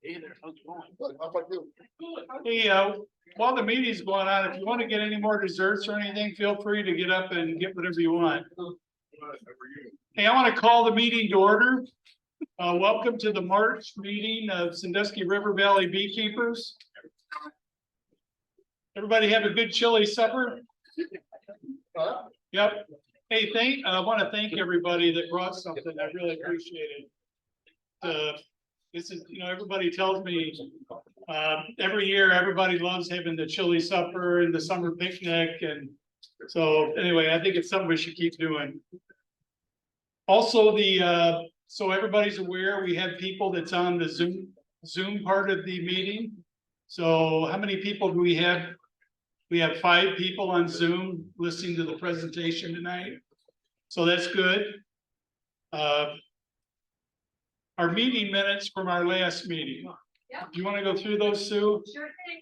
Hey there, how's it going? How about you? Hey, while the meeting's going on, if you want to get any more desserts or anything, feel free to get up and get whatever you want. Hey, I want to call the meeting to order. Welcome to the March meeting of Sandusky River Valley Beekeepers. Everybody have a good chili supper? Yep. Hey, I want to thank everybody that brought something. I really appreciate it. This is, everybody tells me every year everybody loves having the chili supper and the summer picnic, and so anyway, I think it's something we should keep doing. Also, so everybody's aware, we have people that's on the Zoom part of the meeting. So how many people do we have? We have 5 people on Zoom listening to the presentation tonight. So that's good. Our meeting minutes from our last meeting. Yep. Do you want to go through those, Sue? Sure thing.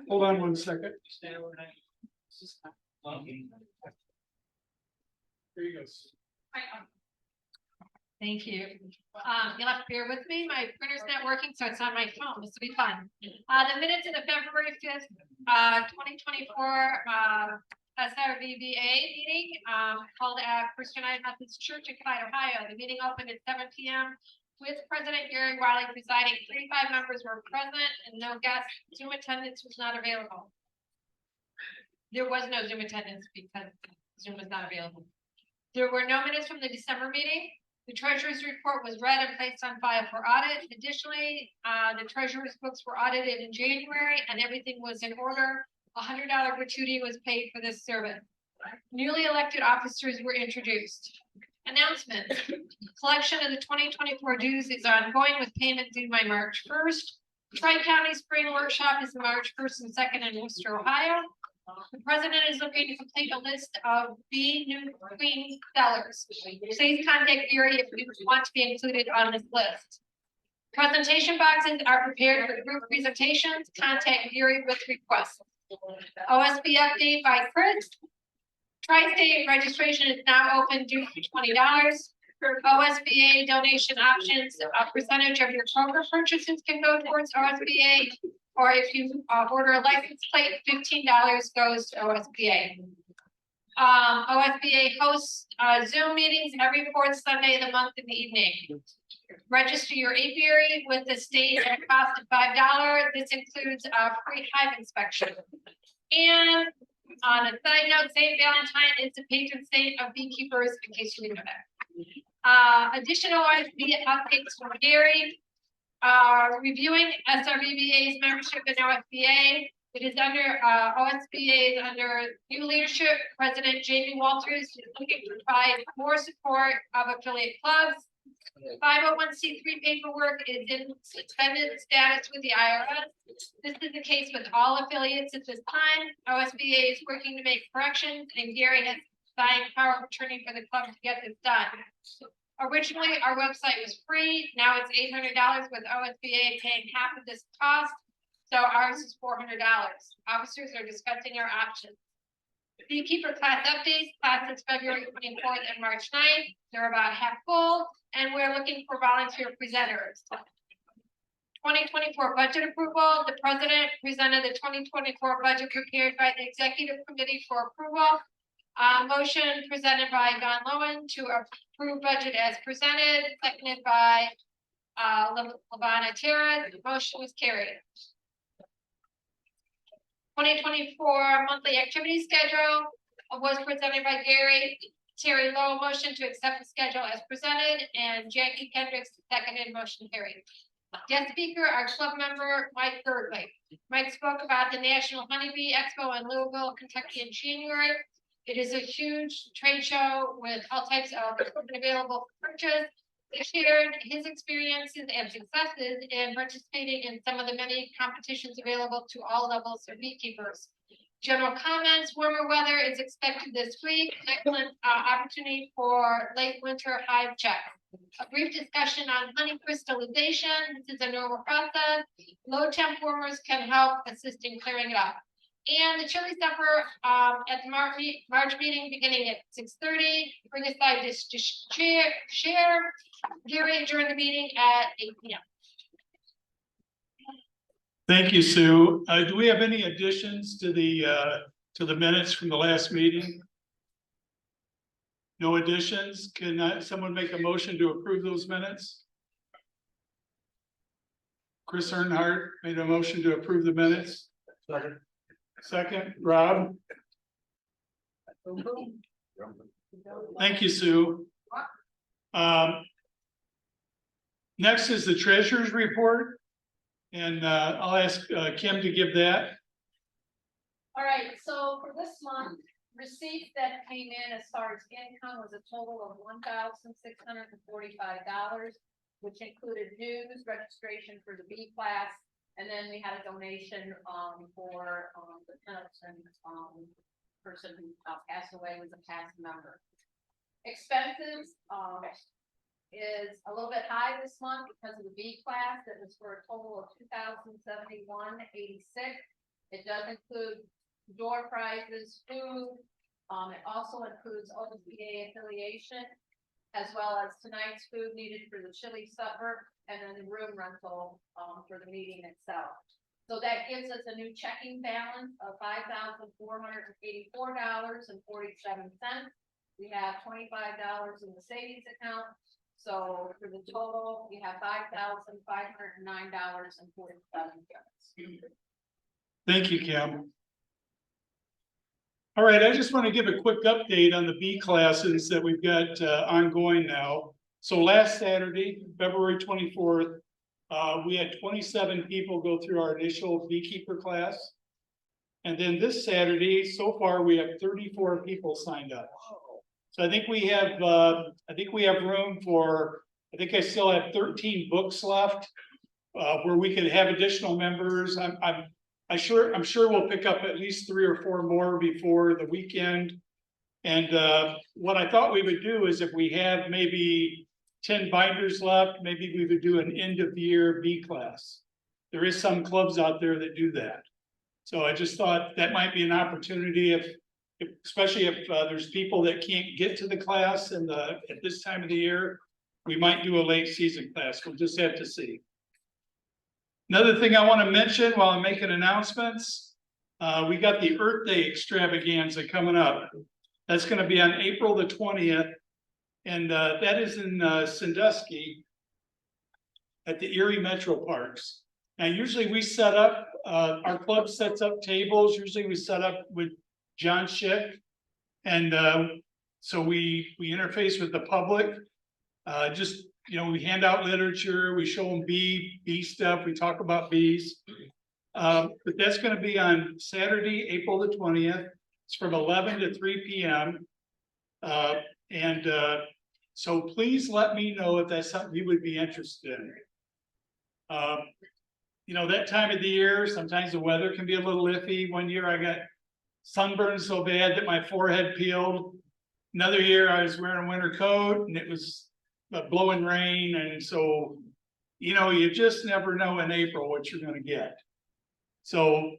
Hold on one second. There you go. Thank you. You'll have to bear with me. My printer's not working, so it's on my phone. This will be fun. The minutes of the February 5th, 2024 SRVBA meeting held at Christian United Methodist Church in Clyde, Ohio. The meeting opened at 7 p.m. with President Gary Wiley presiding. 35 members were present and no guests. Zoom attendance was not available. There was no Zoom attendance because Zoom was not available. There were no minutes from the December meeting. The treasurer's report was read and placed on file for audit. Additionally, the treasurer's books were audited in January and everything was in order. $100 gratuity was paid for this service. Newly elected officers were introduced. Announcements. Collection of the 2024 dues is ongoing with payment due by March 1st. Tri-County Spring Workshop is March 1st and 2nd in Worcester, Ohio. The president is looking to complete a list of new queen sellers. Please contact Gary if you want to be included on this list. Presentation boxes are prepared for group presentations. Contact Gary with requests. OSB update by Chris. Tri-state registration is now open due for $20. OSBA donation options, a percentage of your total purchases can go towards OSBA, or if you order a license plate, $15 goes to OSBA. OSBA hosts Zoom meetings every 4th Sunday of the month in the evening. Register your apiary with the state at a cost of $5. This includes a free hive inspection. And on a side note, St. Valentine is the patron saint of beekeepers, in case you didn't know that. Additional OSBA updates from Gary. Reviewing SRVBA's membership in OSBA. It is under OSBA is under new leadership. President Jamie Walters is looking to provide more support of affiliate clubs. 501c3 paperwork is in suspended status with the IRS. This is the case with all affiliates at this time. OSBA is working to make corrections, and Gary has signed power of attorney for the club to get this done. Originally, our website was free. Now it's $800 with OSBA paying half of this cost. So ours is $400. Officers are discussing our options. Beekeeper class updates. Classes February 24th and March 9th. They're about half full, and we're looking for volunteer presenters. 2024 budget approval. The president presented the 2024 budget prepared by the executive committee for approval. Motion presented by Don Lowen to approve budget as presented, seconded by Lavana Terra. The motion was carried. 2024 monthly activity schedule was presented by Gary. Terry Lowe motion to accept the schedule as presented, and Jackie Kendricks seconded, motion carried. Guest speaker, our club member, Mike Gertley. Mike spoke about the National Honeybee Expo in Louisville, Kentucky in January. It is a huge trade show with all types of equipment available for purchase. He shared his experiences and successes in participating in some of the many competitions available to all levels of beekeepers. General comments: warmer weather is expected this week. Excellent opportunity for late winter hive check. A brief discussion on honey crystallization. This is a normal process. Low temp warmers can help assist in clearing it up. And the chili supper at the March meeting beginning at 6:30. Bring a side dish to share. Gary during the meeting at 8 p.m. Thank you, Sue. Do we have any additions to the minutes from the last meeting? No additions? Can someone make a motion to approve those minutes? Chris Earnhardt made a motion to approve the minutes. Second, Rob. Thank you, Sue. Next is the treasurer's report. And I'll ask Kim to give that. All right, so for this month, receipts that came in as far as income was a total of $1,645, which included dues, registration for the B class, and then we had a donation for the Pendleton person who passed away, was a past member. Expenses is a little bit high this month because of the B class. That was for a total of $2,071.86. It does include door prizes, food. It also includes OSBA affiliation, as well as tonight's food needed for the chili supper, and then the room rental for the meeting itself. So that gives us a new checking balance of $5,484.47. We have $25 in the savings account. So for the total, we have $5,509.47. Thank you, Kim. All right, I just want to give a quick update on the B classes that we've got ongoing now. So last Saturday, February 24th, we had 27 people go through our initial beekeeper class. And then this Saturday, so far, we have 34 people signed up. So I think we have room for, I think I still have 13 books left where we could have additional members. I'm sure we'll pick up at least 3 or 4 more before the weekend. And what I thought we would do is if we have maybe 10 binders left, maybe we would do an end of year B class. There is some clubs out there that do that. So I just thought that might be an opportunity especially if there's people that can't get to the class at this time of the year, we might do a late season class. We'll just have to see. Another thing I want to mention while I'm making announcements, we got the Earth Day extravaganza coming up. That's going to be on April the 20th, and that is in Sandusky at the Erie Metro Parks. Now, usually we set up, our club sets up tables. Usually we set up with John Schick, and so we interface with the public. Just, we hand out literature, we show them bee stuff, we talk about bees. But that's going to be on Saturday, April the 20th. It's from 11 to 3 p.m. So please let me know if that's something you would be interested in. That time of the year, sometimes the weather can be a little iffy. One year I got sunburned so bad that my forehead peeled. Another year I was wearing a winter coat and it was blowing rain. And so, you just never know in April what you're going to get. So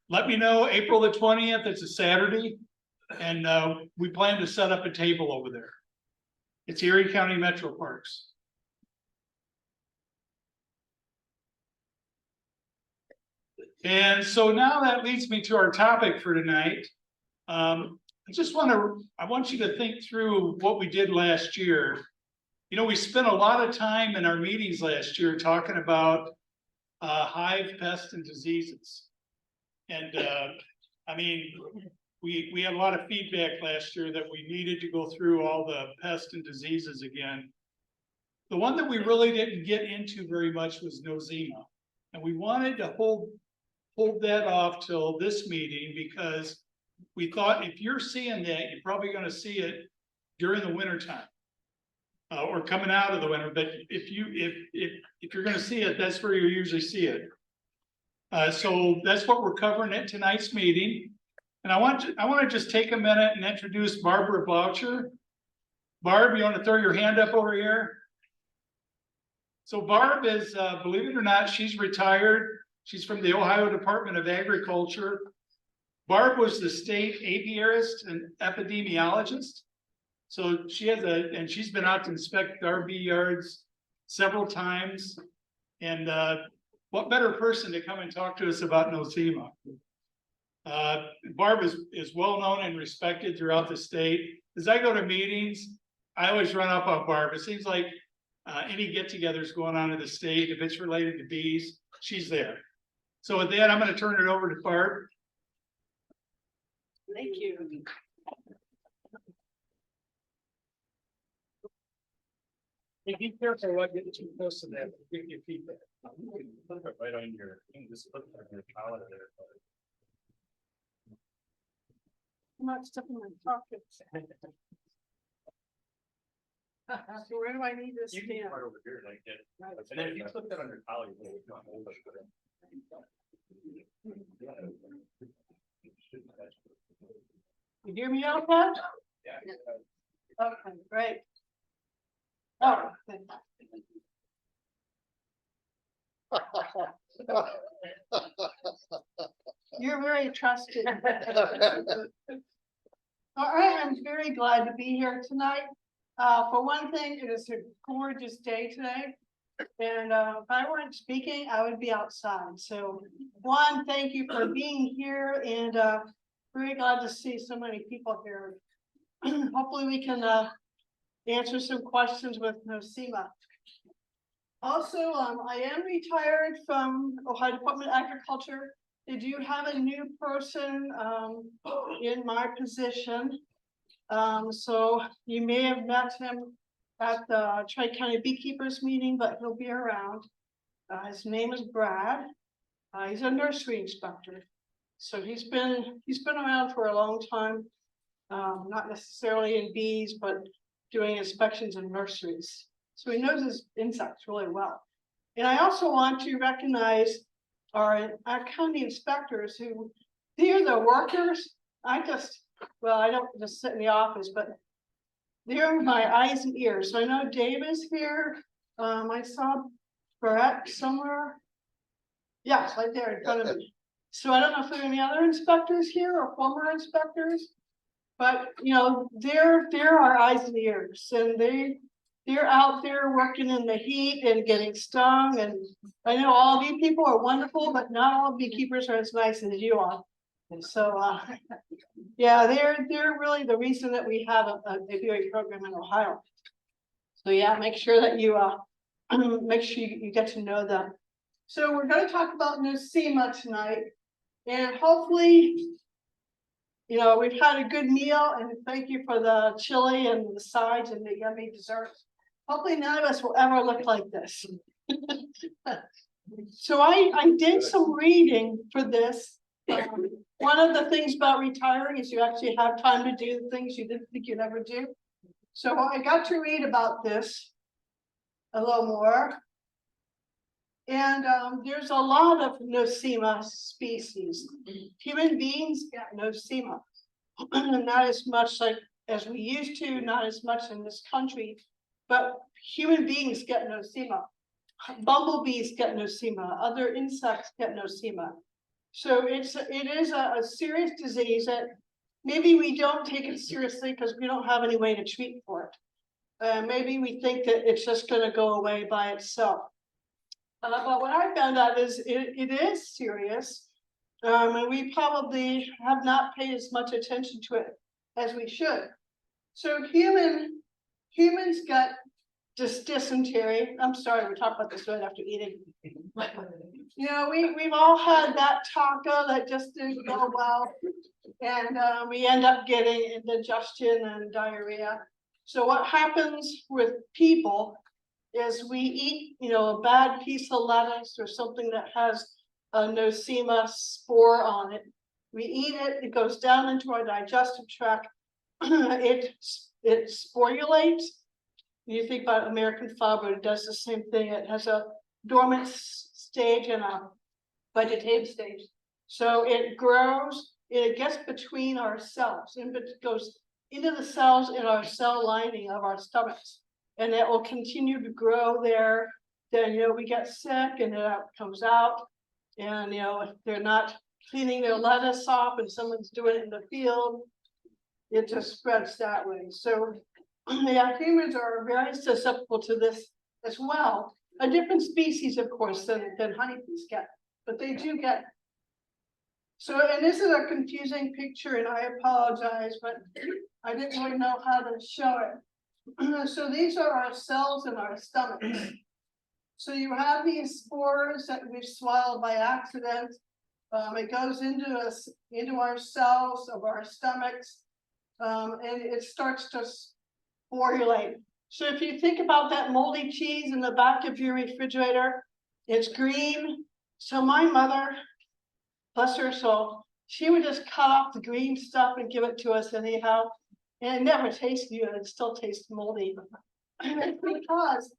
let me know April the 20th. It's a Saturday. And we plan to set up a table over there. It's Erie County Metro Parks. And so now that leads me to our topic for tonight. I want you to think through what we did last year. We spent a lot of time in our meetings last year talking about hive pests and diseases. And we had a lot of feedback last year that we needed to go through all the pests and diseases again. The one that we really didn't get into very much was Nosema. And we wanted to hold that off till this meeting because we thought if you're seeing that, you're probably going to see it during the winter time or coming out of the winter. But if you're going to see it, that's where you usually see it. So that's what we're covering at tonight's meeting. And I want to just take a minute and introduce Barbara Bloetscher. Barb, you want to throw your hand up over here? So Barb is, believe it or not, she's retired. She's from the Ohio Department of Agriculture. Barb was the state apiarist and epidemiologist. So and she's been out to inspect our bee yards several times. And what better person to come and talk to us about Nosema? Barb is well known and respected throughout the state. As I go to meetings, I always run up on Barb. It seems like any get-togethers going on in the state, if it's related to bees, she's there. So with that, I'm going to turn it over to Barb. Thank you. Hey, be careful about getting too close to that, give you feedback. You can put it right on your, you can just put it on your collar there. I'm not stuffing my pockets. So where do I need this? You can get right over here like that. And then if you put that on your collar, you can hold it. You hear me okay? Yeah. Okay, great. Oh, thank you. You're very trusted. All right, I'm very glad to be here tonight. For one thing, it is a gorgeous day today. And if I weren't speaking, I would be outside. So one, thank you for being here, and very glad to see so many people here. Hopefully we can answer some questions with Nosema. Also, I am retired from Ohio Department of Agriculture. They do have a new person in my position. So you may have met him at the Tri-County Beekeepers meeting, but he'll be around. His name is Brad. He's a nursery inspector. So he's been around for a long time, not necessarily in bees, but doing inspections in nurseries. So he knows his insects really well. And I also want to recognize our county inspectors who, they're the workers. I don't just sit in the office, but they're my eyes and ears. So I know Dave is here. I saw Brett somewhere. Yes, right there in front of me. So I don't know if there are any other inspectors here or former inspectors, but you know, they're our eyes and ears, and they're out there working in the heat and getting stung. And I know all of you people are wonderful, but not all beekeepers are as nice as you are. And so, yeah, they're really the reason that we have a aviary program in Ohio. So yeah, make sure that you make sure you get to know them. So we're going to talk about Nosema tonight, and hopefully, you know, we've had a good meal, and thank you for the chili and the sides and the yummy desserts. Hopefully none of us will ever look like this. So I did some reading for this. One of the things about retiring is you actually have time to do things you didn't think you'd ever do. So I got to read about this a little more. And there's a lot of Nosema species. Human beings get Nosema, not as much like as we used to, not as much in this country, but human beings get Nosema. Bumblebees get Nosema. Other insects get Nosema. So it is a serious disease that maybe we don't take it seriously because we don't have any way to treat for it. Maybe we think that it's just going to go away by itself. But what I found out is it is serious, and we probably have not paid as much attention to it as we should. So humans got dysentery. I'm sorry, we talked about this right after eating. You know, we've all had that taco that just didn't go well, and we end up getting indigestion and diarrhea. So what happens with people is we eat, you know, a bad piece of lettuce or something that has a Nosema spore on it. We eat it, it goes down into our digestive tract. it sporulates. You think about American fava, it does the same thing. It has a dormant stage and a vegetative stage. So it grows, it gets between our cells, and it goes into the cells in our cell lining of our stomachs. And it will continue to grow there. Then, you know, we get sick and it comes out. And, you know, if they're not cleaning their lettuce off and someone's doing it in the field, it just spreads that way. So, yeah, humans are very susceptible to this as well. a different species, of course, than honeybees get, but they do get. So, and this is a confusing picture, and I apologize, but I didn't really know how to show it. So these are our cells in our stomachs. So you have these spores that we've swallowed by accident. It goes into us, into our cells of our stomachs, and it starts to sporulate. So if you think about that moldy cheese in the back of your refrigerator, it's green. So my mother, bless her soul, she would just cut off the green stuff and give it to us anyhow. And it never tasted good, it still tastes moldy. And it's because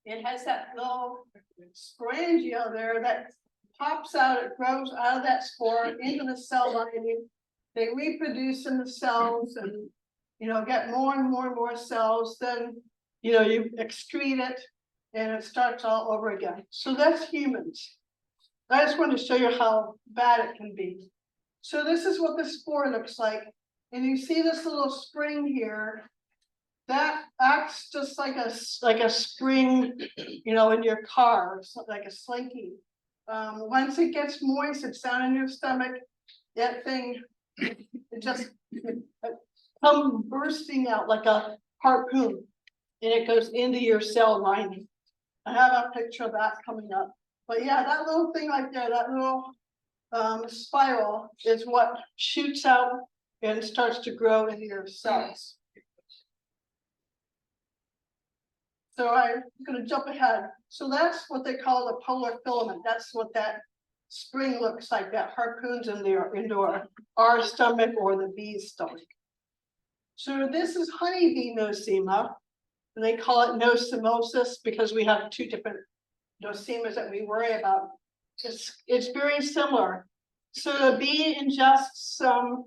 it has that little sporangia there that pops out, it grows out of that spore into the cell lining. They reproduce in the cells and, you know, get more and more and more cells. Then, you know, you excrete it and it starts all over again. So that's humans. I just want to show you how bad it can be. So this is what the spore looks like. And you see this little spring here. That acts just like a spring, you know, in your car, like a slinky. Once it gets moist, it's down in your stomach. That thing, it just comes bursting out like a harpoon, and it goes into your cell lining. I have a picture of that coming up. But yeah, that little thing right there, that little spiral is what shoots out and starts to grow into your cells. So I'm going to jump ahead. So that's what they call the polar filament. That's what that spring looks like, that harpoons in there into our stomach or the bee's stomach. So this is honeybee nosema, and they call it nosemosis because we have two different nosemas that we worry about. It's very similar. So the bee ingests some,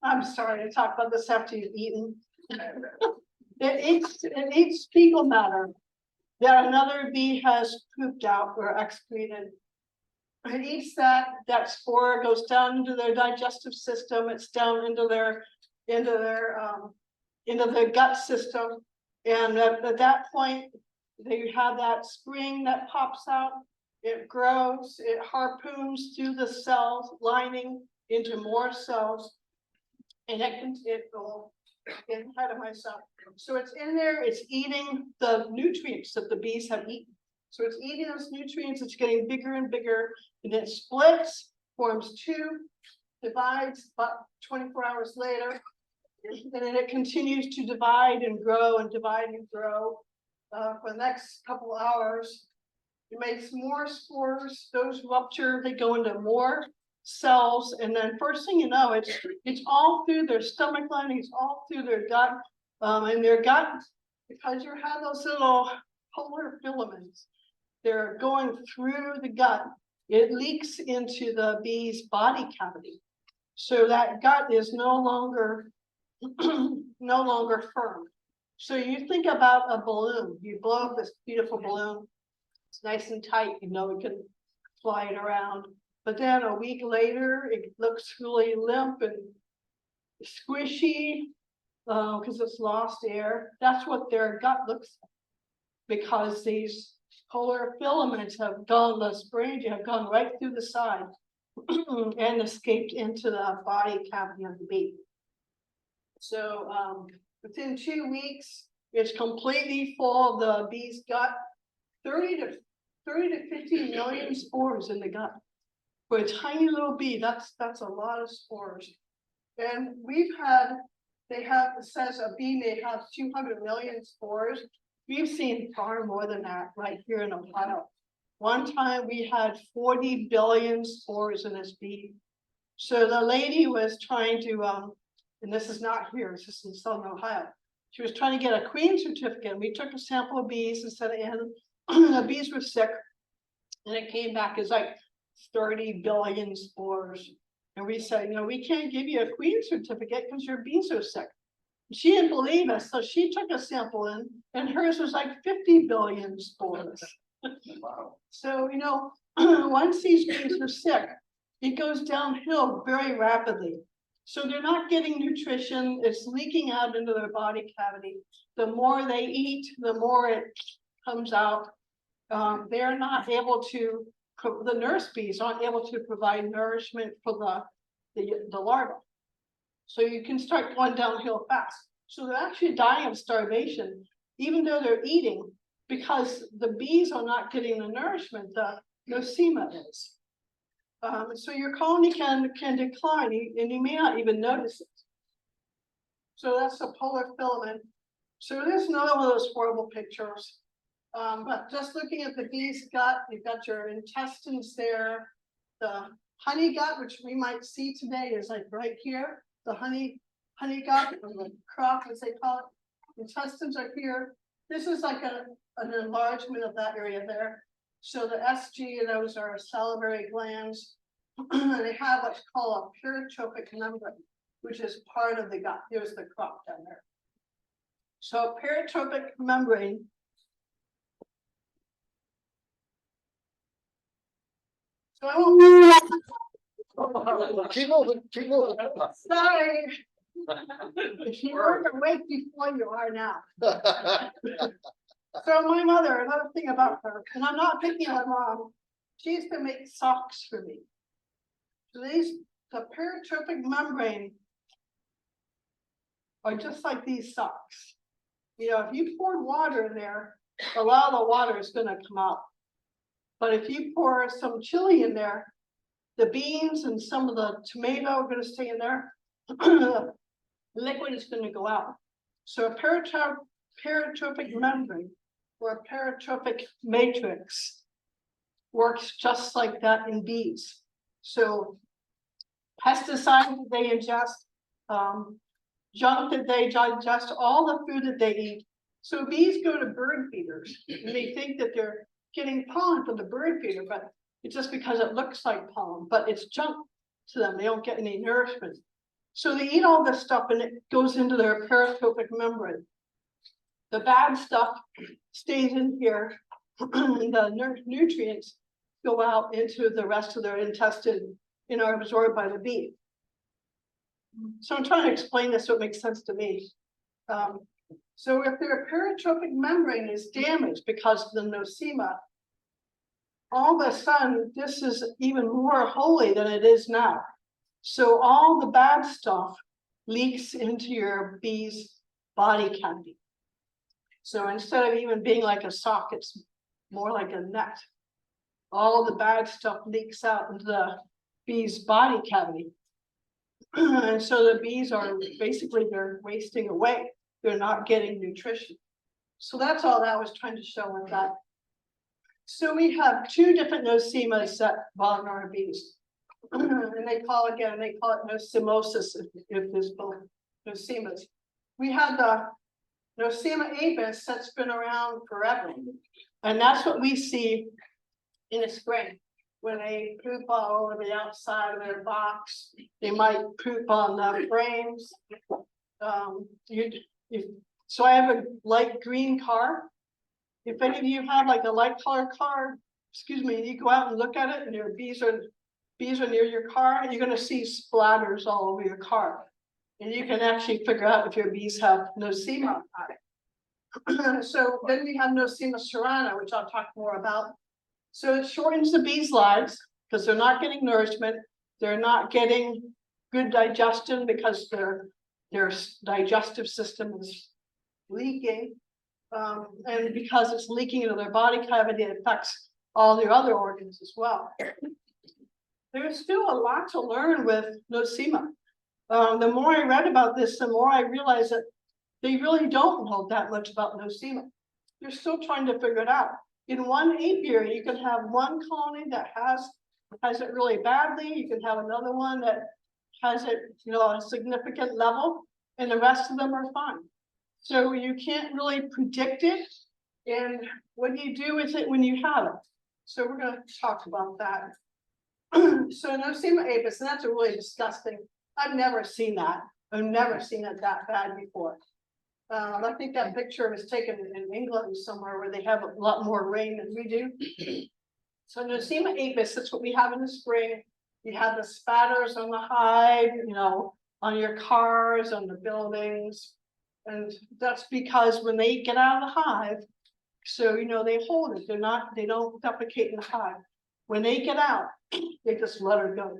I'm sorry to talk about this after you've eaten. It eats fecal matter that another bee has pooped out or excreted. It eats that spore, goes down into their digestive system. It's down into their gut system, and at that point, they have that spring that pops out. It grows. It harpoons through the cell lining into more cells, and it will get ahead of myself. So it's in there. It's eating the nutrients that the bees have eaten. So it's eating those nutrients. It's getting bigger and bigger, and it splits, forms two, divides about 24 hours later, and then it continues to divide and grow and divide and grow for the next couple hours. It makes more spores. Those rupture. They go into more cells, and then first thing you know, it's all through their stomach lining. It's all through their gut, and their gut, because you have those little polar filaments. They're going through the gut. It leaks into the bee's body cavity. So that gut is no longer firm. So you think about a balloon. You blow up this beautiful balloon. It's nice and tight, you know, it can fly it around. But then a week later, it looks really limp and squishy because it's lost air. That's what their gut looks like, because these polar filaments have gone, the sporangia have gone right through the side and escaped into the body cavity of the bee. So within 2 weeks, it's completely full of the bee's gut. 30 to 50 million spores in the gut. For a tiny little bee, that's a lot of spores. And it says a bee may have 200 million spores. We've seen far more than that right here in Ohio. One time we had 40 billion spores in this bee. So the lady was trying to, and this is not here, this is in Southern Ohio. She was trying to get a queen certificate. We took a sample of bees and sent it in. The bees were sick, and it came back as like 30 billion spores. And we said, you know, we can't give you a queen certificate because your bees are sick. She didn't believe us, so she took a sample in, and hers was like 50 billion spores. Wow. So, you know, once these bees are sick, it goes downhill very rapidly. So they're not getting nutrition. It's leaking out into their body cavity. The more they eat, the more it comes out. they're not able to, the nurse bees aren't able to provide nourishment for the larva. So you can start going downhill fast. So they're actually dying of starvation, even though they're eating, because the bees are not getting the nourishment that Nosema is. So your colony can decline, and you may not even notice it. So that's the polar filament. So there's another one of those horrible pictures. But just looking at the bee's gut, you've got your intestines there. The honey gut, which we might see today, is like right here. The honey gut, or the crop, as they call it. Intestines are here. This is like an enlargement of that area there. So the SG and those are salivary glands. They have what's called a peritrophic membrane, which is part of the gut. Here's the crop down there. So a peritrophic membrane. So I won't. Keep moving, keep moving. Sorry. You weren't awake before you are now. So my mother, another thing about her, and I'm not picking on mom, she used to make socks for me. So the peritrophic membrane are just like these socks. You know, if you poured water in there, a lot of the water is going to come out. But if you pour some chili in there, the beans and some of the tomato are going to stay in there. The liquid is going to go out. So a peritrophic membrane or a peritrophic matrix works just like that in bees. So pesticides that they ingest, junk that they digest, all the food that they eat. So bees go to bird feeders and they think that they're getting pollen from the bird feeder, but it's just because it looks like pollen, but it's junk to them. They don't get any nourishment. So they eat all this stuff and it goes into their peritrophic membrane. The bad stuff stays in here and the nutrients go out into the rest of their intestine and are absorbed by the bee. So I'm trying to explain this so it makes sense to me. So if their peritrophic membrane is damaged because of the Nosema, all of a sudden this is even more holy than it is now. So all the bad stuff leaks into your bee's body cavity. So instead of even being like a sock, it's more like a net. All the bad stuff leaks out into the bee's body cavity. And so the bees are basically, they're wasting away. They're not getting nutrition. So that's all that was trying to show with that. So we have two different nosemas that bother our bees. And they call it nosemosis if there's both nosemas. We have the Nosema apis that's been around forever. And that's what we see in the spring. When they poop all over the outside of their box, they might poop on the frames. So I have a light green car. If any of you have like a light color car, excuse me, you go out and look at it and your bees are near your car, you're going to see splatters all over your car. And you can actually figure out if your bees have Nosema on it. So then we have Nosema cerana, which I'll talk more about. So it shortens the bees' lives because they're not getting nourishment. They're not getting good digestion because their digestive system is leaking. And because it's leaking into their body cavity, it affects all their other organs as well. There's still a lot to learn with Nosema. The more I read about this, the more I realized that they really don't know that much about Nosema. They're still trying to figure it out. In one apiary, you can have one colony that has it really badly. You can have another one that has it, a significant level, and the rest of them are fine. So you can't really predict it. And what do you do with it when you have it? So we're going to talk about that. So Nosema apis, and that's a really disgusting. I've never seen that. I've never seen it that bad before. I think that picture was taken in England somewhere where they have a lot more rain than we do. So Nosema apis, that's what we have in the spring. You have the spatters on the hive, on your cars, on the buildings. And that's because when they get out of the hive, So, they hold it, they don't defecate in the hive. When they get out, they just let her go.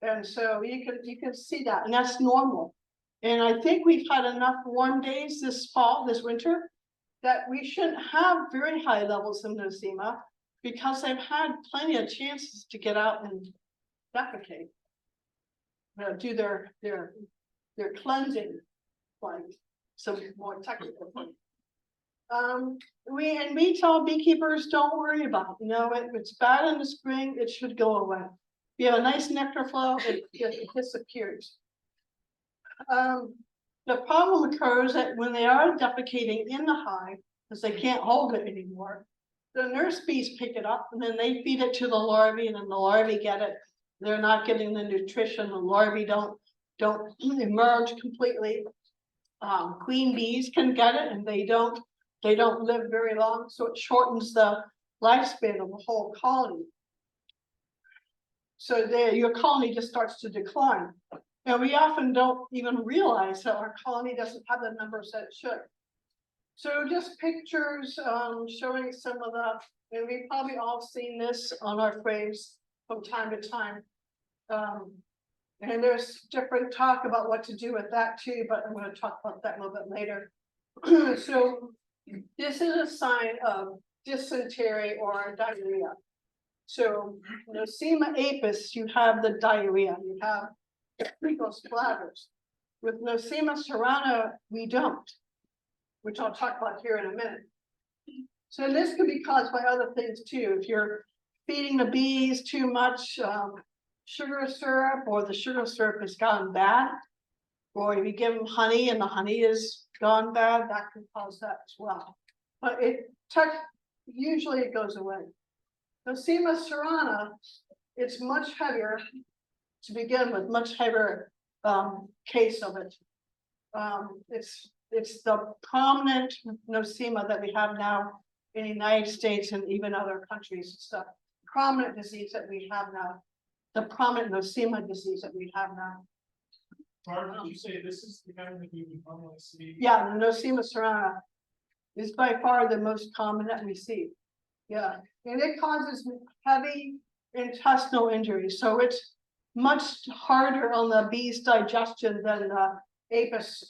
And so you can see that, and that's normal. And I think we've had enough warm days this winter, that we shouldn't have very high levels of Nosema, because they've had plenty of chances to get out and defecate. Do their cleansing, like some more technical thing. We tell beekeepers, don't worry about it. It's bad in the spring, it should go away. If you have a nice nectar flow, it disappears. The problem occurs that when they are defecating in the hive, because they can't hold it anymore, the nurse bees pick it up and then they feed it to the larvae, and then the larvae get it. They're not getting the nutrition. The larvae don't emerge completely. Queen bees can get it, and they don't live very long, so it shortens the lifespan of the whole colony. So your colony just starts to decline. And we often don't even realize that our colony doesn't have the numbers that it should. So just pictures showing some of the, and we've probably all seen this on our frames from time to time. And there's different talk about what to do with that too, but I'm going to talk about that a little bit later. So this is a sign of dysentery or diarrhea. So Nosema apis, you have the diarrhea, you have those bladders. With Nosema cerana, we don't, which I'll talk about here in a minute. So this could be caused by other things too. If you're feeding the bees too much sugar syrup, or the sugar syrup has gone bad, or if you give them honey and the honey is gone bad, that can cause that as well. But usually it goes away. Nosema cerana, it's much heavier to begin with, much heavier case of it. It's the prominent Nosema that we have now in the United States and even other countries. It's the prominent disease that we have now, the prominent Nosema disease that we have now. Barb, did you say this is the kind that you would normally see? Yeah, the Nosema cerana is by far the most common that we see. Yeah, and it causes heavy intestinal injuries. So it's much harder on the bee's digestion than apis,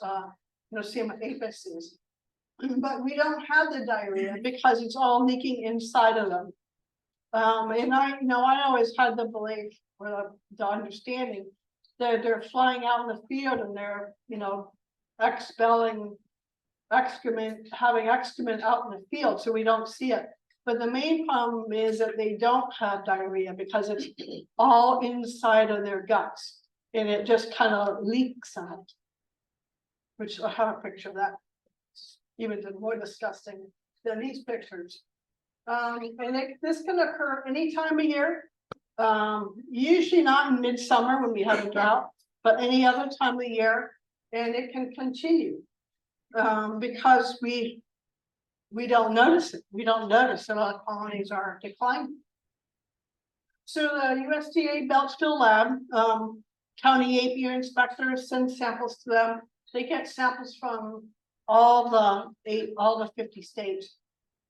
Nosema apis is. But we don't have the diarrhea because it's all leaking inside of them. And I always had the belief or the understanding that they're flying out in the field and they're, expelling excrement, having excrement out in the field, so we don't see it. But the main problem is that they don't have diarrhea because it's all inside of their guts and it just kind of leaks out. Which I have a picture of that, even more disgusting than these pictures. This can occur any time of year. Usually not in midsummer when we have a drought, but any other time of year, and it can continue because we don't notice it. We don't notice that our colonies are declining. So the USDA Beltsville lab, county apiary inspectors send samples to them. They get samples from all the 50 states.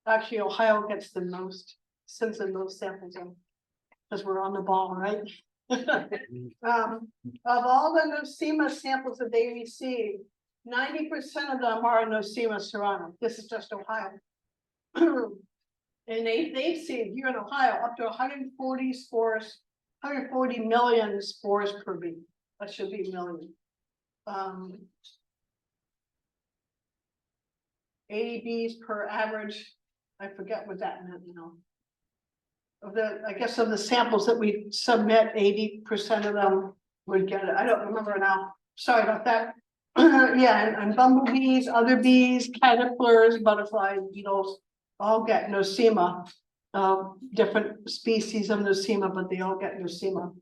Actually, Ohio gets the most, sends the most samples in, because we're on the ball, right? Of all the Nosema samples that they receive, 90% of them are Nosema cerana. This is just Ohio. And they've seen here in Ohio up to 140 spores, 140 million spores per bee. That should be million. 80 bees per average. I forget what that meant now. I guess of the samples that we submit, 80% of them would get it. I don't remember now. Sorry about that. Yeah, and bumblebees, other bees, caterpillars, butterflies, beetles, all get Nosema. Different species of Nosema, but they all get Nosema.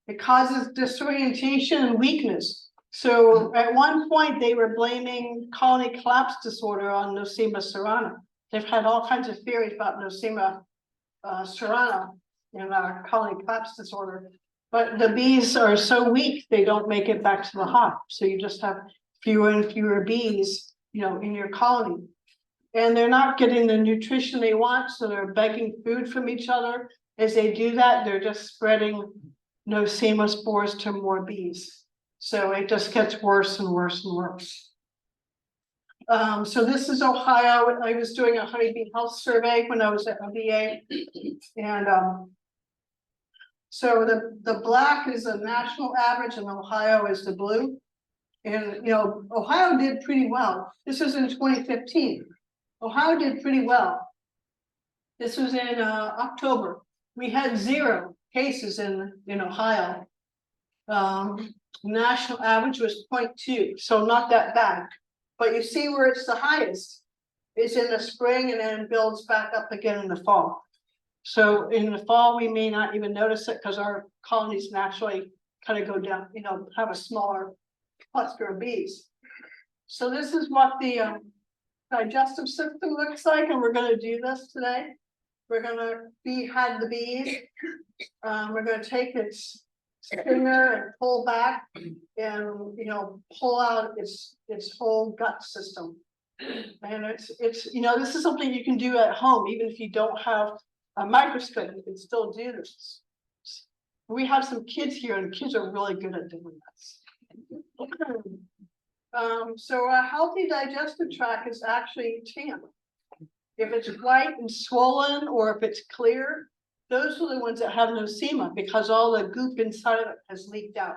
It causes disorientation and weakness. So at one point they were blaming colony collapse disorder on Nosema cerana. They've had all kinds of theories about Nosema cerana and colony collapse disorder, but the bees are so weak they don't make it back to the hive. So you just have fewer and fewer bees, in your colony. And they're not getting the nutrition they want, so they're begging food from each other. As they do that, they're just spreading Nosema spores to more bees. So it just gets worse and worse and worse. So this is Ohio. I was doing a honeybee health survey when I was at VA. And so the black is a national average and Ohio is the blue. And, you know, Ohio did pretty well. This was in 2015. Ohio did pretty well. This was in October. We had 0 cases in Ohio. National average was 0.2, so not that bad. But you see where it's the highest is in the spring and then builds back up again in the fall. So in the fall, we may not even notice it because our colonies naturally kind of go down, you know, have a smaller cluster of bees. So this is what the digestive system looks like, and we're going to do this today. We're going to had the bees. We're going to take its stinger and pull back and, you know, pull out its whole gut system. And it's you know, this is something you can do at home, even if you don't have a microscope, you can still do this. We have some kids here and kids are really good at doing this. So a healthy digestive tract is actually tan. If it's white and swollen or if it's clear, those are the ones that have Nosema because all the goop inside of it has leaked out.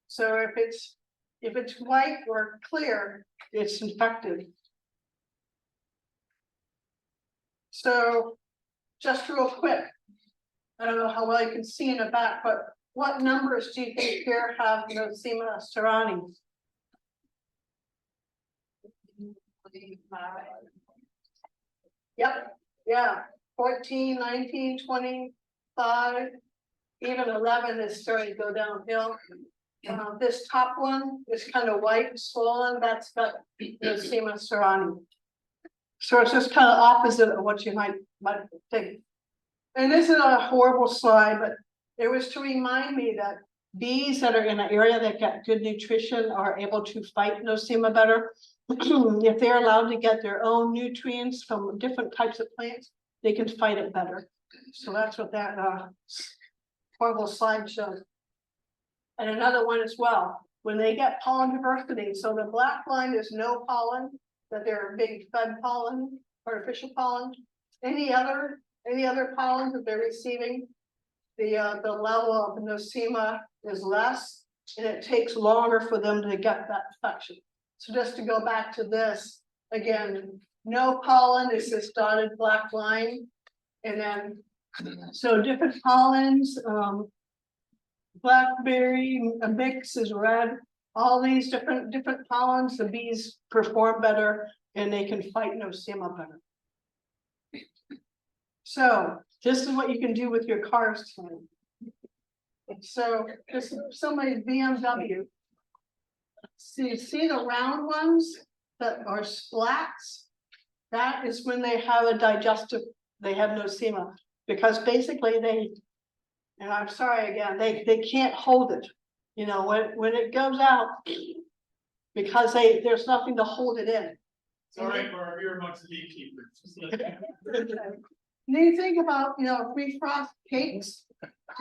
So if it's white or clear, it's infected. So just real quick, I don't know how well you can see in the back, but what numbers do you think here have Nosema cerani? Yep, yeah, 14, 19, 25, even 11 is starting to go downhill. This top one is kind of white and swollen, that's got Nosema cerani. So it's just kind of opposite of what you might think. And this is a horrible slide, but it was to remind me that bees that are in an area that get good nutrition are able to fight Nosema better. If they're allowed to get their own nutrients from different types of plants, they can fight it better. So that's what that horrible slide shows. And another one as well, when they get pollen diversity, so the black line is no pollen, that they're big fed pollen, artificial pollen. Any other pollen that they're receiving, the level of Nosema is less, and it takes longer for them to get that infection. So just to go back to this, again, no pollen is this dotted black line. And then, so different pollens, blackberry, a mix is red, all these different pollens, the bees perform better and they can fight Nosema better. So this is what you can do with your cars tonight. So this is somebody's BMW. See the round ones that are splats? That is when they have a digestive, they have Nosema, because basically and I'm sorry again, they can't hold it. You know, when it goes out, because there's nothing to hold it in. Sorry, Barb, you're amongst the beekeepers. And then you think about, you know, refrost cakes,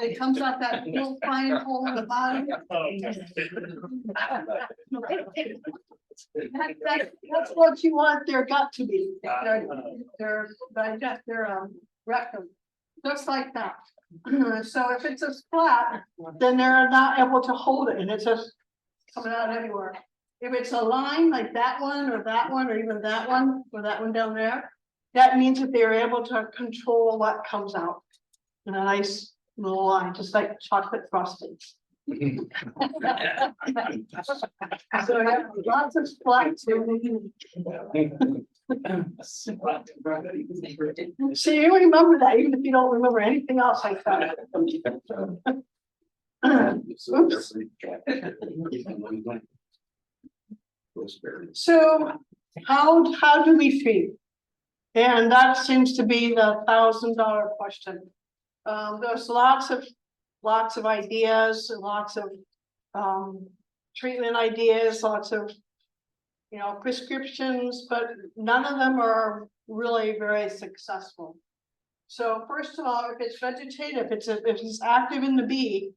it comes out that little fine hole in the bottom. That's what you want their gut to be, their rectum, just like that. So if it's a splat, then they're not able to hold it and it's just coming out everywhere. If it's a line like that one, or even that one, or that one down there, that means that they're able to control what comes out in a nice little line, just like chocolate frosting. So yeah, lots of splats. So you remember that, even if you don't remember anything else like that. Oops. So how do we feed? And that seems to be the $1,000 question. There's lots of ideas, lots of treatment ideas, lots of you know, prescriptions, but none of them are really very successful. So first of all, if it's vegetative, if it's active in the bee,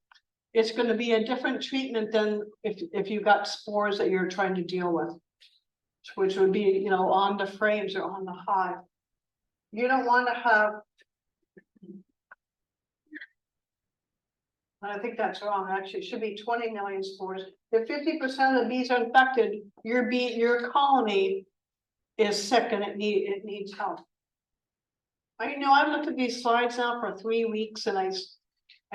it's going to be a different treatment than if you got spores that you're trying to deal with, which would be, you know, on the frames or on the hive. You don't want to have, I think that's wrong, actually, it should be 20 million spores. If 50% of the bees are infected, your colony is sick and it needs help. I know I've looked at these slides now for 3 weeks and I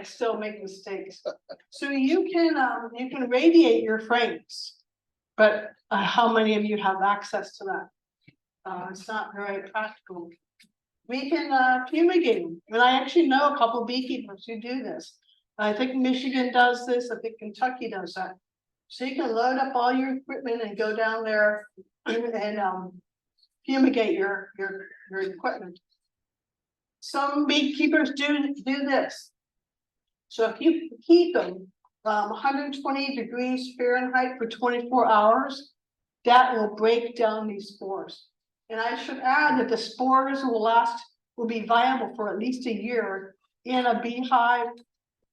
still make mistakes. So you can radiate your frames, but how many of you have access to that? It's not very practical. We can fumigate them, and I actually know a couple beekeepers who do this. I think Michigan does this. I think Kentucky does that. So you can load up all your equipment and go down there and fumigate your equipment. Some beekeepers do this. So if you keep them 120 degrees Fahrenheit for 24 hours, that will break down these spores. And I should add that the spores will be viable for at least a year in a beehive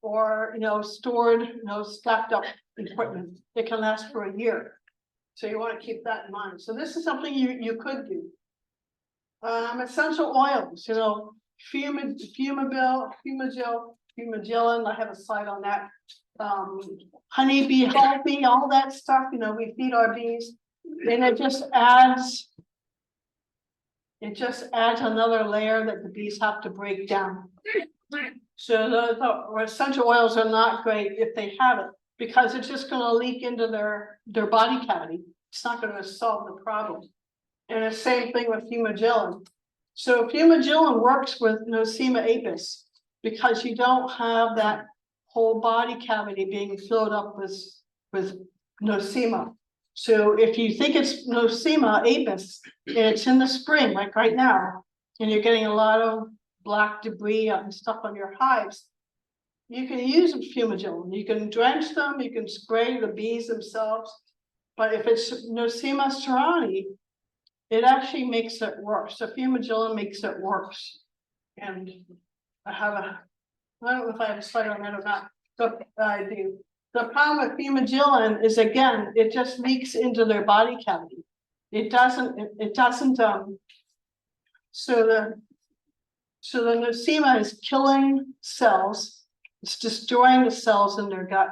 or, you know, stored, you know, stacked up equipment. It can last for a year. So you want to keep that in mind. So this is something you could do. Essential oils, you know, fumagillin, I have a slide on that. Honeybee, healthy, all that stuff, you know, we feed our bees. And it just adds another layer that the bees have to break down. So the essential oils are not great if they have it, because it's just going to leak into their body cavity. It's not going to solve the problem. And the same thing with fumagillin. So fumagillin works with Nosema apis because you don't have that whole body cavity being filled up with Nosema. So if you think it's Nosema apis, and it's in the spring, like right now, and you're getting a lot of black debris and stuff on your hives, you can use fumagillin. You can drench them, you can spray the bees themselves. But if it's Nosema ceranae, it actually makes it worse. So fumagillin makes it worse. And I don't know if I have a slide on that or not, but I do. The problem with fumagillin is, again, it just leaks into their body cavity. It doesn't, so the Nosema is killing cells. It's destroying the cells in their gut.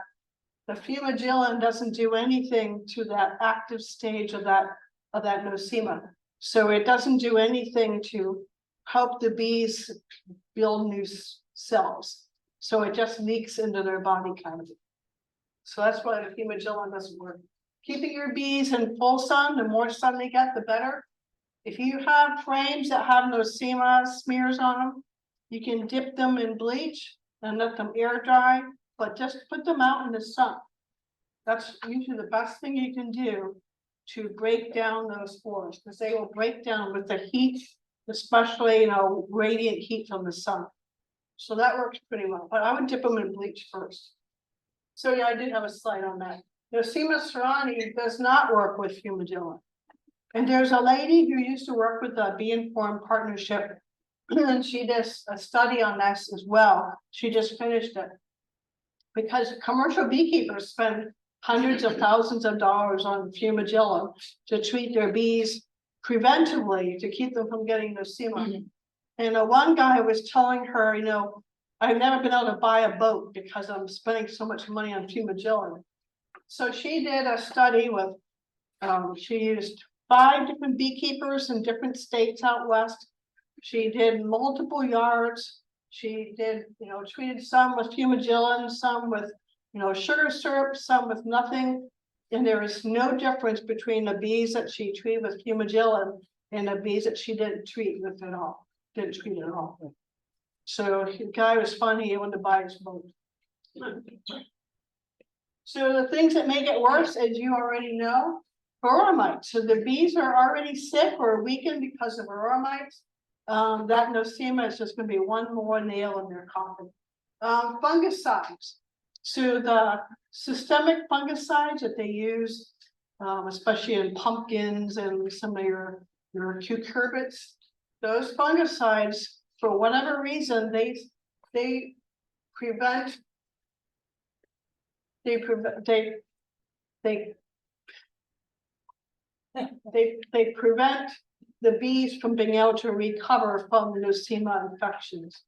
The fumagillin doesn't do anything to that active stage of that Nosema. So it doesn't do anything to help the bees build new cells. So it just leaks into their body cavity. So that's why the fumagillin doesn't work. Keeping your bees in full sun, the more sun they get, the better. If you have frames that have Nosema smears on them, you can dip them in bleach and let them air dry, but just put them out in the sun. That's usually the best thing you can do to break down those spores, because they will break down with the heat, especially, you know, radiant heat from the sun. So that works pretty well, but I would dip them in bleach first. So yeah, I did have a slide on that. Nosema ceranae does not work with fumagillin. And there's a lady who used to work with the Bee Informed Partnership, and she did a study on this as well. She just finished it. Because commercial beekeepers spend hundreds of thousands of dollars on fumagillin to treat their bees preventively to keep them from getting Nosema. And one guy was telling her, you know, I've never been able to buy a boat because I'm spending so much money on fumagillin. So she did a study with, she used 5 different beekeepers in different states out west. She did multiple yards. She did, you know, treated some with fumagillin, some with, you know, sugar syrup, some with nothing. And there is no difference between the bees that she treated with fumagillin and the bees that she didn't treat with at all. Didn't treat at all. So the guy was funny, he wanted to buy his boat. So the things that make it worse, as you already know, varroa mites. So the bees are already sick or weakened because of varroa mites. That Nosema is just going to be one more nail in their coffin. Fungicides. So the systemic fungicides that they use especially in pumpkins and some of your cucurbits. Those fungicides, for whatever reason, they prevent. They prevent, they prevent the bees from being able to recover from the Nosema infections.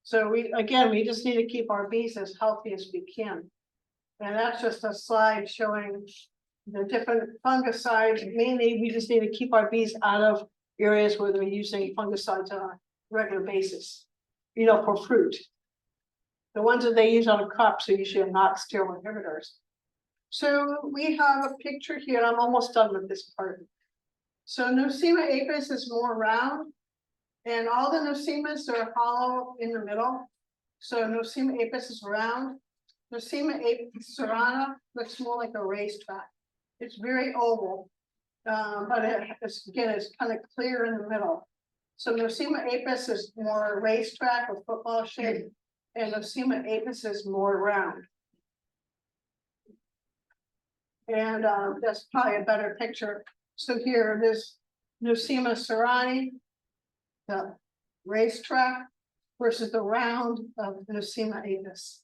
So we just need to keep our bees as healthy as we can. And that's just a slide showing the different fungicides. Mainly, we just need to keep our bees out of areas where they're using fungicides on a regular basis, you know, for fruit. The ones that they use on crops are usually not sterile inhibitors. So we have a picture here. I'm almost done with this part. So Nosema apis is more round, and all the Nosemas are hollow in the middle. So Nosema apis is round. Nosema apis serrana looks more like a racetrack. It's very oval, but it's kind of clear in the middle. So Nosema apis is more racetrack or football shape, and Nosema apis is more round. And that's probably a better picture. So here, this Nosema serrani, the racetrack versus the round of Nosema apis.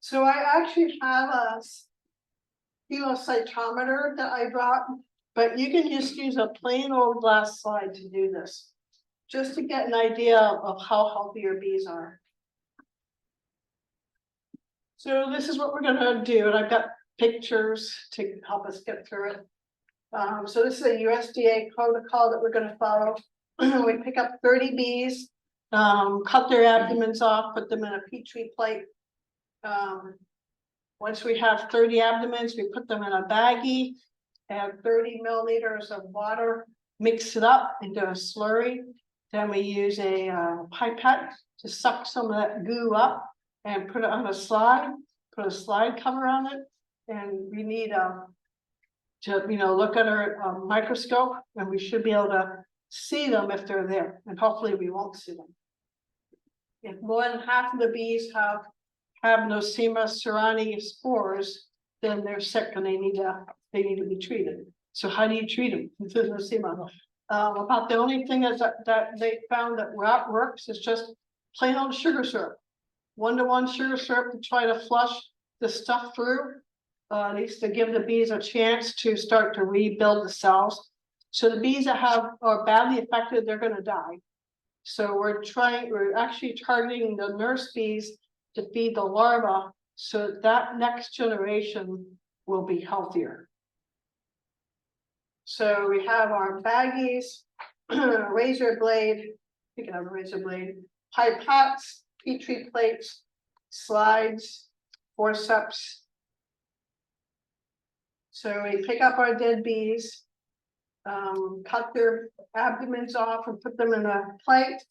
So I actually have a cytometer that I brought, but you can just use a plain old glass slide to do this, just to get an idea of how healthy your bees are. So this is what we're gonna do, and I've got pictures to help us get through it. So this is a USDA protocol that we're gonna follow. We pick up 30 bees, cut their abdomens off, put them in a Petri plate. Once we have 30 abdomens, we put them in a baggie, add 30 milliliters of water, mix it up into a slurry. Then we use a pipette to suck some of that goo up and put it on a slide, put a slide cover on it. And we need to, you know, look at our microscope, and we should be able to see them if they're there, and hopefully we won't see them. If more than half of the bees have Nosema serrani spores, then they're sick and they need to be treated. So how do you treat them with Nosema? About the only thing that they found that works is just plain old sugar syrup. 1-to-1 sugar syrup to try to flush the stuff through. At least to give the bees a chance to start to rebuild the cells. So the bees that are badly affected, they're going to die. So we're actually targeting the nurse bees to feed the larvae, so that next generation will be healthier. So we have our baggies, razor blade, you can have a razor blade, pipettes, Petri plates, slides, forceps. So we pick up our dead bees, cut their abdomens off and put them in a plate.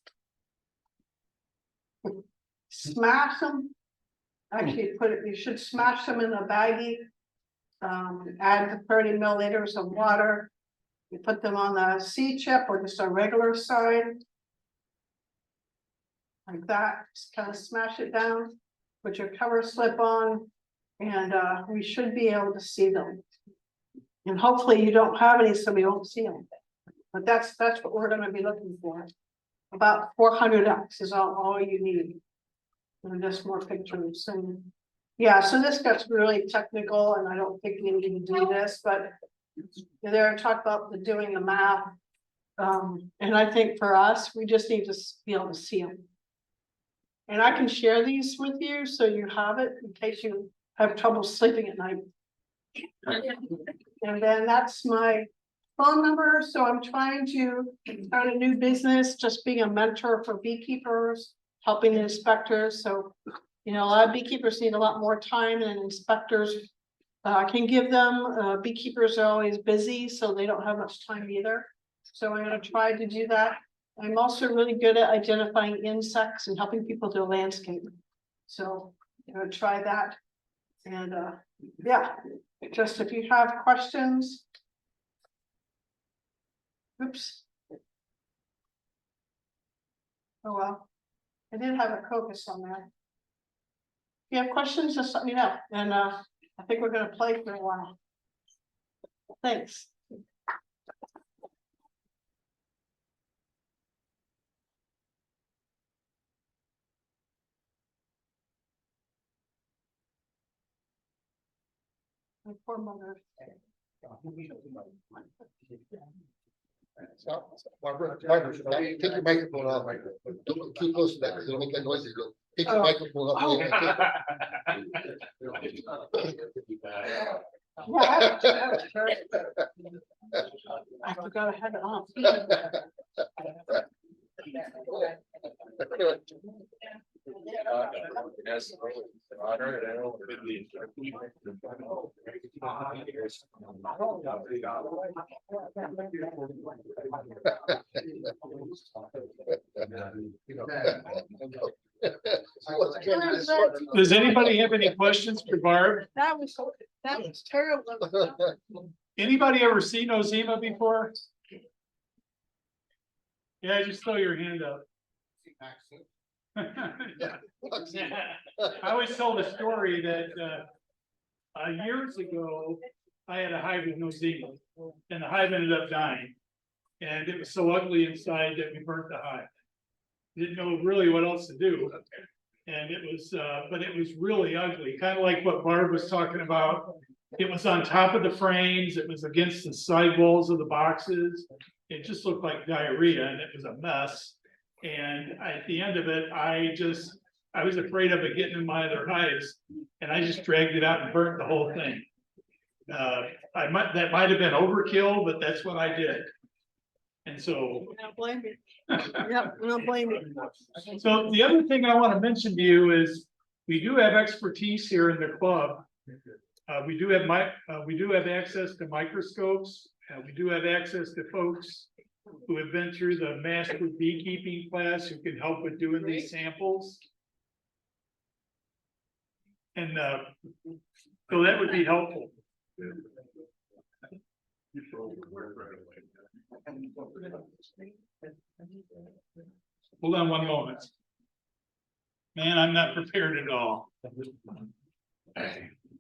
Smash them. Actually, you should smash them in a baggie. Add the 30 milliliters of water. You put them on the C chip or just a regular side. Like that, just kind of smash it down, put your cover slip on, and we should be able to see them. And hopefully you don't have any, so we won't see them. But that's what we're going to be looking for. About 400x is all you need. And just more pictures. And yeah, so this gets really technical, and I don't think we need to do this, but they're talking about doing the math. And I think for us, we just need to be able to see them. And I can share these with you so you have it in case you have trouble sleeping at night. And then that's my phone number. So I'm trying to start a new business, just being a mentor for beekeepers, helping the inspectors. So, you know, a lot of beekeepers need a lot more time than inspectors can give them. Beekeepers are always busy, so they don't have much time either. So I'm going to try to do that. I'm also really good at identifying insects and helping people do landscape. So I'm going to try that. And yeah, just if you have questions. Oops. Oh, well, I did have a crocus on there. If you have questions, just let me know. And I think we're going to play for a while. Thanks. My poor mother. Barbara, take your microphone off. Don't look too close to that, because it'll make that noise. Take your microphone off. I forgot I had it on. Does anybody have any questions for Barb? That was terrible. Anybody ever seen Nosema before? Yeah, just throw your hand up. Yeah. I always tell the story that years ago, I had a hive with Nosema, and the hive ended up dying. And it was so ugly inside that we burnt the hive. Didn't know really what else to do. And it was, but it was really ugly, kind of like what Barb was talking about. It was on top of the frames, it was against the side walls of the boxes. It just looked like diarrhea, and it was a mess. And at the end of it, I was afraid of it getting in my other hives, and I just dragged it out and burnt the whole thing. That might have been overkill, but that's what I did. And so. I don't blame you. Yep, I don't blame you. So the other thing I want to mention to you is we do have expertise here in the club. We do have access to microscopes. We do have access to folks who have been through the master beekeeping class who can help with doing these samples. And so that would be helpful. Hold on one moment. Man, I'm not prepared at all.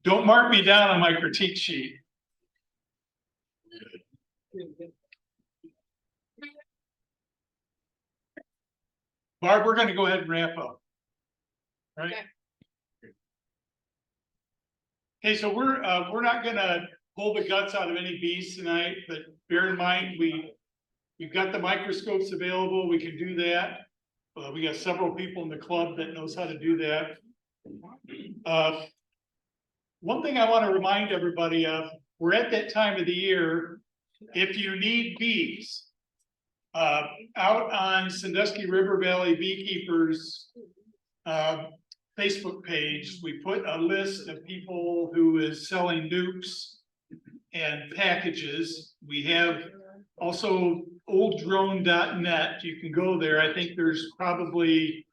Don't mark me down on my critique sheet. Barb, we're going to go ahead and wrap up. Right? Okay, so we're not going to pull the guts out of any bees tonight, but bear in mind we've got the microscopes available. We can do that. We got several people in the club that knows how to do that. One thing I want to remind everybody of, we're at that time of the year. If you need bees, out on Sandusky River Valley Beekeepers Facebook page, we put a list of people who is selling nukes and packages. We have also olddrone.net. You can go there. I think there's probably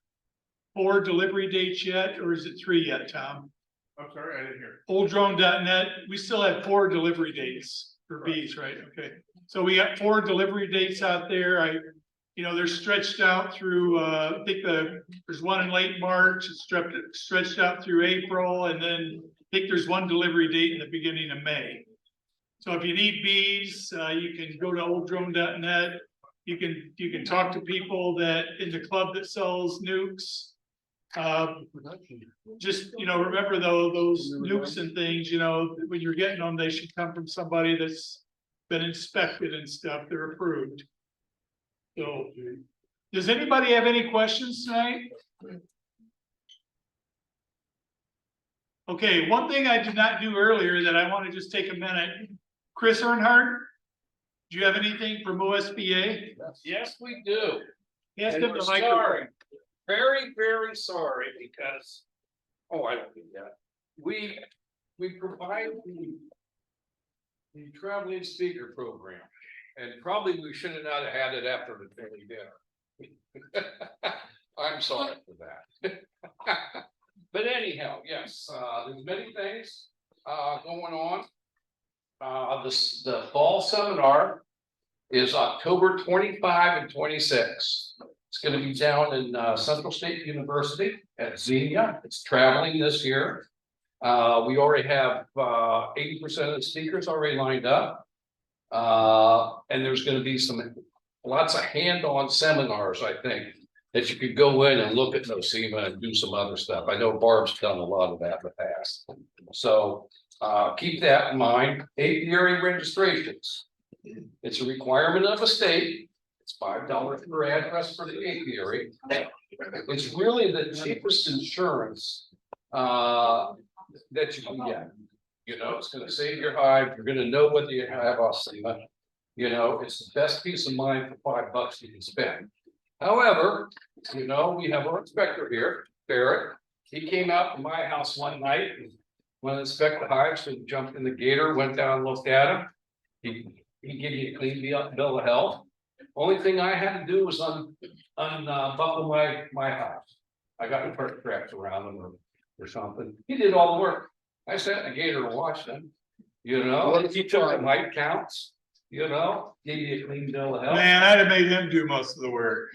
4 delivery dates yet, or is it 3 yet, Tom? I'm sorry, I didn't hear. Olddrone.net. We still have 4 delivery dates for bees, right? Okay. So we got 4 delivery dates out there. They're stretched out through, I think there's one in late March, it's stretched out through April, and then I think there's one delivery date in the beginning of May. So if you need bees, you can go to olddrone.net. You can talk to people that in the club that sells nukes. Just, remember though, those nukes and things, when you're getting them, they should come from somebody that's been inspected and stuff. They're approved. So, does anybody have any questions tonight? Okay, one thing I did not do earlier that I want to just take a minute. Chris Earnhardt, do you have anything from OSBA? Yes, we do. Yes, And we're sorry. Very, very sorry because, I don't do that. We provide the traveling speaker program, and probably we should have not have had it after the family dinner. I'm sorry for that. But anyhow, yes, there's many things going on. The fall seminar is October 25 and 26. It's going to be down in Central State University at Xenia. It's traveling this year. We already have 80% of the speakers already lined up. And there's gonna be lots of hand-on seminars, I think, that you could go in and look at Nosema and do some other stuff. I know Barb's done a lot of that in the past. So keep that in mind. Apiary registrations. It's a requirement of the state. It's $5 per address for the apiary. It's really the cheapest insurance that you can get. You know, it's gonna save your hive. You're gonna know whether you have Nosema. You know, it's the best peace of mind for $5 you can spend. However, you know, we have our inspector here, Barrett. He came out to my house one night and went to inspect the hives, so he jumped in the gator, went down and looked at him. He gave you a clean bill of health. Only thing I had to do was unbuckle my house. I got the perk traps around them or something. He did all the work. I sent a gator to watch them. You know, he took the night counts. You know, gave you a clean bill of health. Man, I'd have made him do most of the work.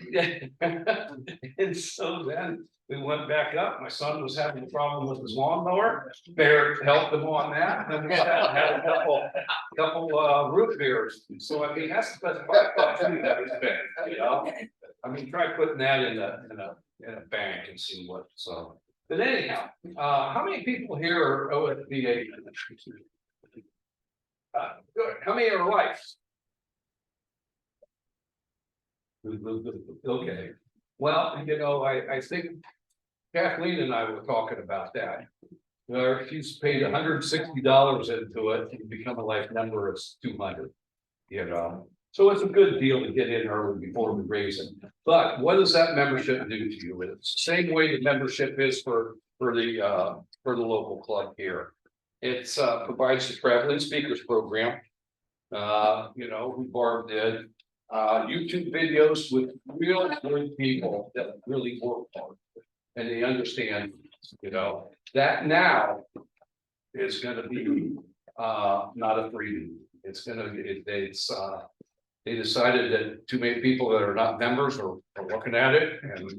And so then we went back up. My son was having a problem with his lawnmower. Bear helped him on that. And we had a couple root beers. So I mean, that's the best part that we spent, you know. I mean, try putting that in a bank and see what, so. But anyhow, how many people here are OSBA? Good. How many are life? Okay. Well, you know, I think Kathleen and I were talking about that. She's paid $160 into it to become a life member. It's $200. You know, so it's a good deal to get in early before we raise it. But what does that membership do to you? It's the same way the membership is for the local club here. It's provides the traveling speakers program. You know, who Barb did. YouTube videos with real good people that really work hard and they understand, you know, that now is gonna be not a freebie. It's gonna be they decided that too many people that are not members are looking at it, and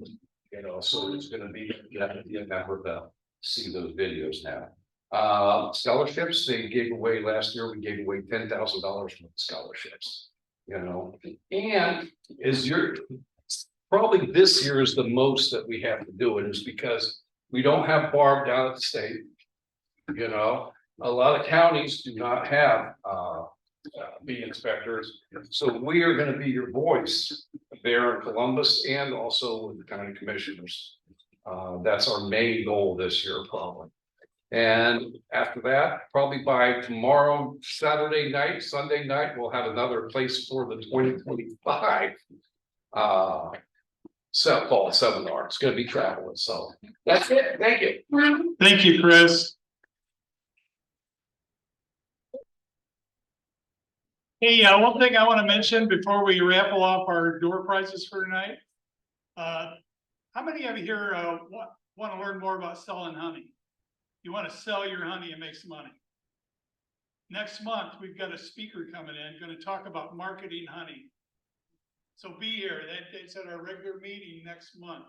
you know, so it's gonna be, you have to be a member to see those videos now. Scholarships, they gave away last year, we gave away $10,000 worth of scholarships, you know, and probably this year is the most that we have to do it is because we don't have Barb down at the state. You know, a lot of counties do not have bee inspectors, so we are going to be your voice there in Columbus and also with the county commissioners. That's our main goal this year, probably. And after that, probably by tomorrow, Saturday night, Sunday night, we'll have another place for the 2025 fall seminar. It's going to be traveling. So that's it. Thank you. Thank you, Chris. Hey, one thing I want to mention before we raffle off our door prizes for tonight. How many of you here want to learn more about selling honey? You want to sell your honey and make some money. Next month, we've got a speaker coming in, going to talk about marketing honey. So be here. It's at our regular meeting next month.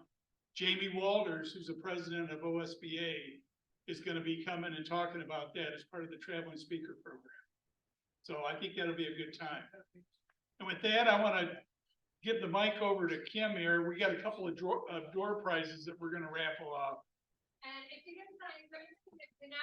Jamie Walters, who's the president of OSBA, is going to be coming and talking about that as part of the traveling speaker program. So I think that'll be a good time. And with that, I want to give the mic over to Kim here. We got a couple of door prizes that we're going to raffle off. And if you guys not, if you're not